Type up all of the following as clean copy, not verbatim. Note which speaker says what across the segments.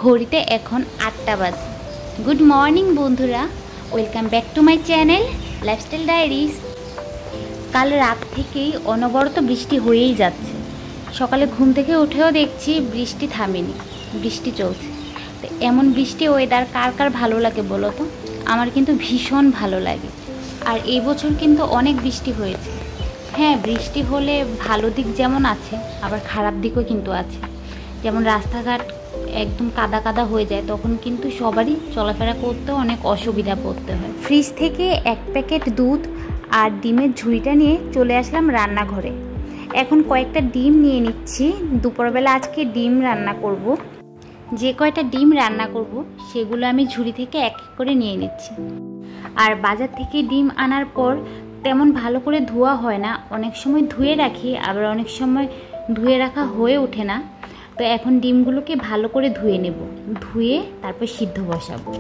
Speaker 1: ঘড়িতে এখন ৮টা বাজে। গুড মর্নিং বন্ধুরা, welcome back to my channel lifestyle diaries. কাল রাত থেকেই অনবরত বৃষ্টি হয়েই যাচ্ছে। সকালে ঘুম থেকে উঠেও দেখছি বৃষ্টি থামেনি, বৃষ্টি চলছে। তো এমন বৃষ্টি ওয়েদার কার কার ভালো লাগে বলো তো? আমার কিন্তু ভীষণ ভালো লাগে। আর এই বছর কিন্তু অনেক বৃষ্টি হয়েছে। হ্যাঁ, বৃষ্টি হলে ভালো দিক যেমন আছে, আবার খারাপ দিকও কিন্তু আছে। যেমন রাস্তাঘাট একদম কাদা কাদা হয়ে যায়, তখন কিন্তু সবারই চলাফেরা করতে অনেক অসুবিধা পড়তে হয়। ফ্রিজ থেকে এক প্যাকেট দুধ আর ডিমের ঝুড়িটা নিয়ে চলে আসলাম রান্নাঘরে। এখন কয়েকটা ডিম নিয়ে নিচ্ছি। দুপুরবেলা আজকে ডিম রান্না করব। যে কয়টা ডিম রান্না করব সেগুলো আমি ঝুড়ি থেকে এক এক করে নিয়ে নিচ্ছি। আর বাজার থেকে ডিম আনার পর তেমন ভালো করে ধোয়া হয় না, অনেক সময় ধুয়ে রাখি, আবার অনেক সময় ধুয়ে রাখা হয়ে ওঠে না। তো এখন ডিমগুলোকে ভালো করে ধুয়ে নেব, ধুয়ে তারপর সিদ্ধ বসাবো।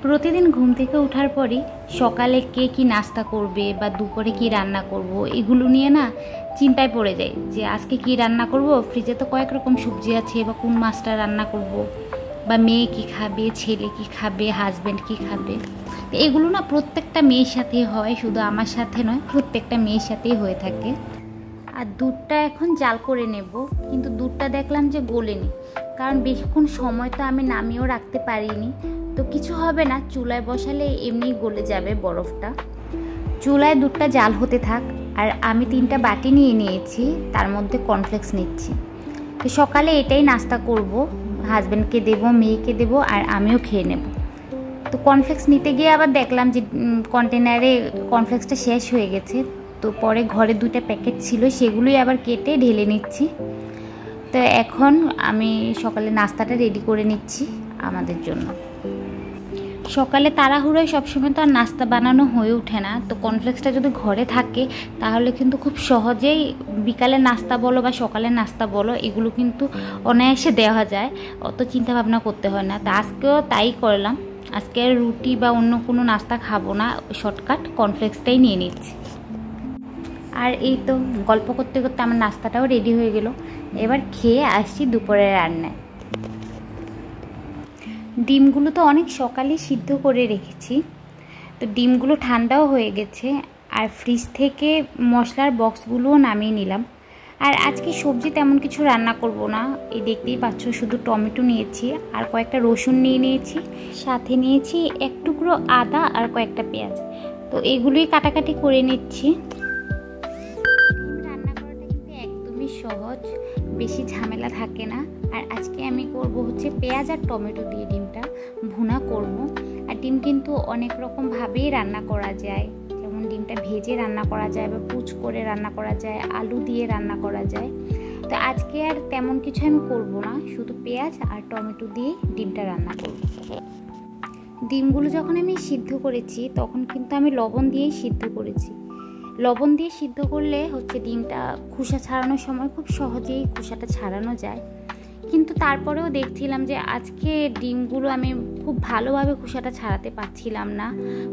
Speaker 1: প্রতিদিন ঘুম থেকে ওঠার পরই সকালে কে কি নাস্তা করবে বা দুপুরে কি রান্না করব, এগুলো নিয়ে না চিন্তায় পড়ে যায় যে আজকে কি রান্না করব। ফ্রিজে তো কয়েক রকম সবজি আছে, বা কোন মাছটা রান্না করব, বা মেয়ে কি খাবে, ছেলে কি খাবে, হাজব্যান্ড কি খাবে। তো এগুলো না প্রত্যেকটা মেয়ের সাথেই হয়, শুধু আমার সাথে নয়, প্রত্যেকটা মেয়ের সাথেই হয়ে থাকে। আর দুধটা এখন জাল করে নেব, কিন্তু দুধটা দেখলাম যে গলেনি, কারণ বেশিক্ষণ সময় তো আমি নামিয়েও রাখতে পারিনি। তো কিছু হবে না, চুলায় বসালে এমনিই গলে যাবে বরফটা। চুলায় দুধটা জাল হতে থাক। আর আমি 3টা বাটি নিয়ে নিয়েছি, তার মধ্যে কর্নফ্লেক্স নিচ্ছি। তো সকালে এটাই নাস্তা করব, হাজব্যান্ডকে দেবো, মেয়েকে দেবো, আর আমিও খেয়ে নেব। তো কর্নফ্লেক্স নিতে গিয়ে আবার দেখলাম যে কন্টেনারে কর্নফ্লেক্সটা শেষ হয়ে গেছে। তো পরে ঘরে 2টা প্যাকেট ছিল, সেগুলোই আবার কেটে ঢেলে নিচ্ছি। তো এখন আমি সকালে নাস্তাটা রেডি করে নিচ্ছি আমাদের জন্য। সকালে তাড়াহুড়োয় সবসময় তো আর নাস্তা বানানো হয়ে ওঠে না। তো কর্নফ্লেক্সটা যদি ঘরে থাকে তাহলে কিন্তু খুব সহজেই বিকালে নাস্তা বলো বা সকালের নাস্তা বলো, এগুলো কিন্তু অনায়াসে দেওয়া যায়, অত চিন্তা ভাবনা করতে হয় না। তো আজকেও তাই করলাম। আজকে রুটি বা অন্য কোনো নাস্তা খাবো না, শর্টকাট কর্নফ্লেক্সটাই নিয়ে নিচ্ছি। আর এই তো গল্প করতে করতে আমার নাস্তাটাও রেডি হয়ে গেল। এবার খেয়ে আসছি দুপুরের রান্নায়। ডিমগুলো তো অনেক সকালে সিদ্ধ করে রেখেছি। তো ডিমগুলো ঠান্ডাও হয়ে গেছে, আর ফ্রিজ থেকে মশলার বক্সগুলোও নামিয়ে নিলাম। আর আজকে সবজি তেমন কিছু রান্না করব না, এই দেখতেই পাচ্ছ, শুধু টমেটো নিয়েছি আর কয়েকটা রসুন নিয়ে নিয়েছি, সাথে নিয়েছি এক টুকরো আদা আর কয়েকটা পেঁয়াজ। তো এগুলোই কাটাকাটি করে নিচ্ছি। রান্না করাটা কিন্তু একদমই সহজ, বেশি ঝামেলা থাকে না। আর আজকে আমি করব হচ্ছে পেঁয়াজ আর টমেটো দিয়ে ডিমটা ভুনা করব। আর ডিম কিন্তু অনেক রকমভাবেই রান্না করা যায়, যেমন ডিমটা ভেজে রান্না করা যায়, বা পুচ করে রান্না করা যায়, আলু দিয়ে রান্না করা যায়। তো আজকে আর তেমন কিছু আমি করব না, শুধু পেঁয়াজ আর টমেটো দিয়ে ডিমটা রান্না করব। ডিমগুলো যখন আমি সিদ্ধ করেছি তখন কিন্তু আমি লবণ দিয়েই সিদ্ধ করেছি। লবণ দিয়ে সিদ্ধ করলে হচ্ছে ডিমটা খোসা ছাড়ানোর সময় খুব সহজেই খোসাটা ছাড়ানো যায়। কিন্তু তারপরেও দেখছিলাম যে আজকে ডিমগুলো আমি খুব ভালোভাবে খোসাটা ছাড়াতে পারছিলাম না,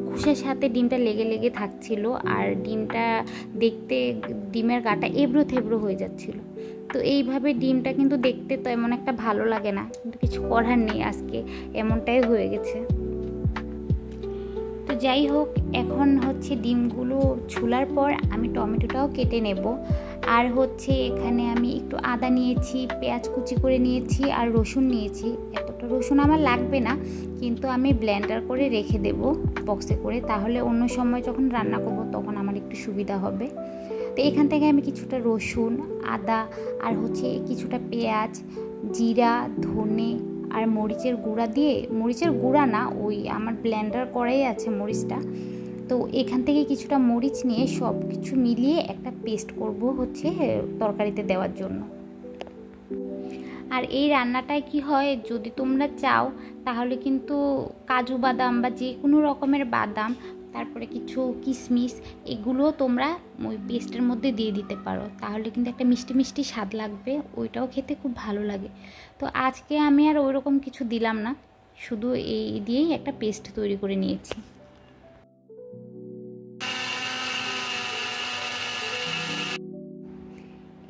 Speaker 1: খোসার সাথে ডিমটা লেগে লেগে থাকছিল, আর ডিমটা দেখতে ডিমের গাটা এবড়ো থেবড়ো হয়ে যাচ্ছিল। তো এইভাবে ডিমটা কিন্তু দেখতে তো এমন একটা ভালো লাগে না, কিন্তু কিছু করার নেই, আজকে এমনটাই হয়ে গেছে। তো যাই হোক, এখন হচ্ছে ডিমগুলো ছোলার পর আমি টমেটোটাও কেটে নেব। আর হচ্ছে এখানে আমি একটু আদা নিয়েছি, পেঁয়াজ কুচি করে নিয়েছি, আর রসুন নিয়েছি। এতটা রসুন আমার লাগবে না, কিন্তু আমি ব্লেন্ডার করে রেখে দেব বক্সে করে, তাহলে অন্য সময় যখন রান্না করব তখন আমার একটু সুবিধা হবে। তো এখান থেকে আমি কিছুটা রসুন, আদা, আর হচ্ছে কিছুটা পেঁয়াজ, জিরা, ধনে আর মরিচের গুঁড়া দিয়ে, মরিচের গুঁড়া না, ওই আমার ব্লেন্ডার করাই আছে মরিচটা। তো এখান থেকে কিছুটা মরিচ নিয়ে সব কিছু মিলিয়ে একটা পেস্ট করব হচ্ছে তরকারিতে দেওয়ার জন্য। আর এই রান্নাটায় কি হয়, যদি তোমরা চাও তাহলে কিন্তু কাজু বাদাম বা যে কোনো রকমের বাদাম, তারপরে কিছু কিশমিশ, এগুলোও তোমরা ওই পেস্টের মধ্যে দিয়ে দিতে পারো, তাহলে কিন্তু একটা মিষ্টি মিষ্টি স্বাদ লাগবে, ওইটাও খেতে খুব ভালো লাগে। তো আজকে আমি আর ওই রকম কিছু দিলাম না, শুধু এই দিয়েই একটা পেস্ট তৈরি করে নিয়েছি।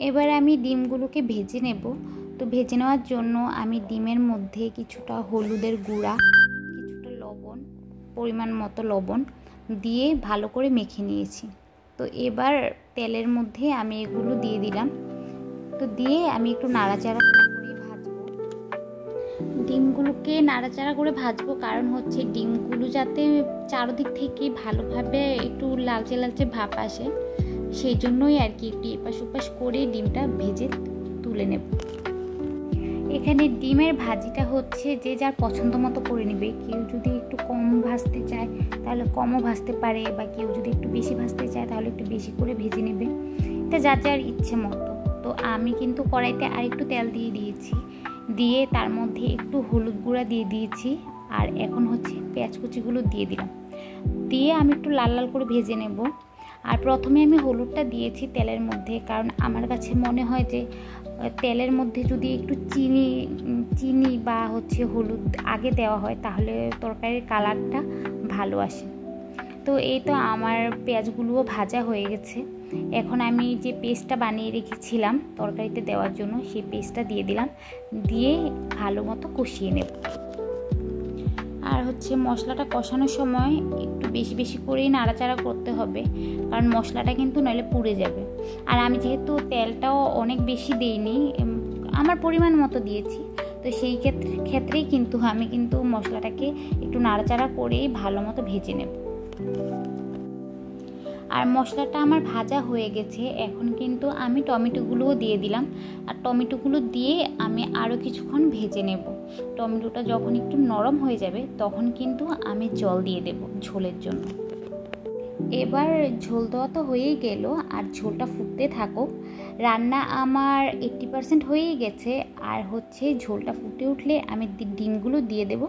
Speaker 1: এবার আমি ডিমগুলোকে ভেজে নেব। তো ভেজে নেওয়ার জন্য আমি ডিমের মধ্যে কিছুটা হলুদের গুঁড়া, কিছুটা লবণ, পরিমাণ মতো লবণ দিয়ে ভালো করে মেখে নিয়েছি। তো এবার তেলের মধ্যে আমি এগুলো দিয়ে দিলাম। তো দিয়ে আমি একটু নাড়াচাড়া করে ভাজবো। ডিমগুলোকে নাড়াচাড়া করে ভাজবো, কারণ হচ্ছে ডিমগুলো যাতে চারদিক থেকে ভালোভাবে একটু লালচে লালচে ভাব আসে, সেই জন্যই আর কি একটু এপাশ ওপাশ করে ডিমটা ভেজে তুলে নেব। এখানে ডিমের ভাজিটা হচ্ছে যে যার পছন্দ মতো করে নেবে। কেউ যদি একটু কম ভাজতে চায় তাহলে কমও ভাজতে পারে, বা কেউ যদি একটু বেশি ভাজতে চায় তাহলে একটু বেশি করে ভেজে নেবে। এটা যার যার ইচ্ছে মতো। তো আমি কিন্তু কড়াইতে আর একটু তেল দিয়ে দিয়েছি, দিয়ে তার মধ্যে একটু হলুদ গুঁড়া দিয়ে দিয়েছি, আর এখন হচ্ছে পেঁয়াজ কুচিগুলো দিয়ে দিলাম। দিয়ে আমি একটু লাল লাল করে ভেজে নেব। আর প্রথমে আমি হলুদটা দিয়েছি তেলের মধ্যে, কারণ আমার কাছে মনে হয় যে তেলের মধ্যে যদি একটু চিনি বা হচ্ছে হলুদ আগে দেওয়া হয় তাহলে তরকারির কালারটা ভালো আসে। তো এই তো আমার পেঁয়াজগুলোও ভাজা হয়ে গেছে। এখন আমি যে পেস্টটা বানিয়ে রেখেছিলাম তরকারিতে দেওয়ার জন্য, সেই পেস্টটা দিয়ে দিলাম, দিয়ে ভালো মতো কষিয়ে নেব। আর হচ্ছে মশলাটা কষানোর সময় একটু বেশি বেশি করেই নাড়াচাড়া করতে হবে, কারণ মশলাটা কিন্তু নইলে পুড়ে যাবে। আর আমি যেহেতু তেলটাও অনেক বেশি দিইনি, আমার পরিমাণ মতো দিয়েছি, তো সেই ক্ষেত্রেই কিন্তু আমি কিন্তু মশলাটাকে একটু নাড়াচাড়া করেই ভালো মতো ভেজে নেব। আর মশলাটা আমার ভাজা হয়ে গেছে। এখন কিন্তু আমি টমেটোগুলোও দিয়ে দিলাম, আর টমেটোগুলো দিয়ে আমি আরও কিছুক্ষণ ভেজে নেব। টমেটোটা যখন একটু নরম হয়ে যাবে তখন কিন্তু আমি জল দিয়ে দেব ঝোলের জন্য। এবার ঝোল দেওয়া তো হয়েই গেল, আর ঝোলটা ফুটতে থাকুক। রান্না আমার 80% হয়েই গেছে, আর হচ্ছে ঝোলটা ফুটে উঠলে আমি ডিমগুলো দিয়ে দেব,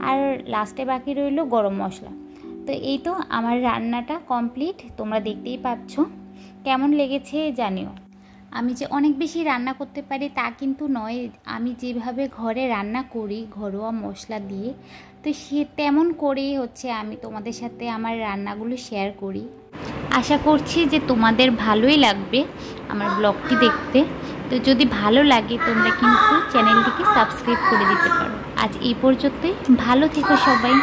Speaker 1: আর লাস্টে বাকি রইল গরম মশলা। তো এই তো আমার রান্নাটা কমপ্লিট, তোমরা দেখতেই পাচ্ছ। কেমন লেগেছে জানিও। আমি যে অনেক বেশি রান্না করতে পারি তা কিন্তু নয়, আমি যেভাবে ঘরে রান্না করি ঘরোয়া মশলা দিয়ে, তো সে তেমন করেই হচ্ছে আমি তোমাদের সাথে আমার রান্নাগুলো শেয়ার করি। আশা করছি যে তোমাদের ভালোই লাগবে আমার ব্লগটি দেখতে। তো যদি ভালো লাগে তোমরা কিন্তু চ্যানেলটিকে সাবস্ক্রাইব করে দিতে পারো। আজ এই পর্যন্তই, ভালো থেকো সবাই।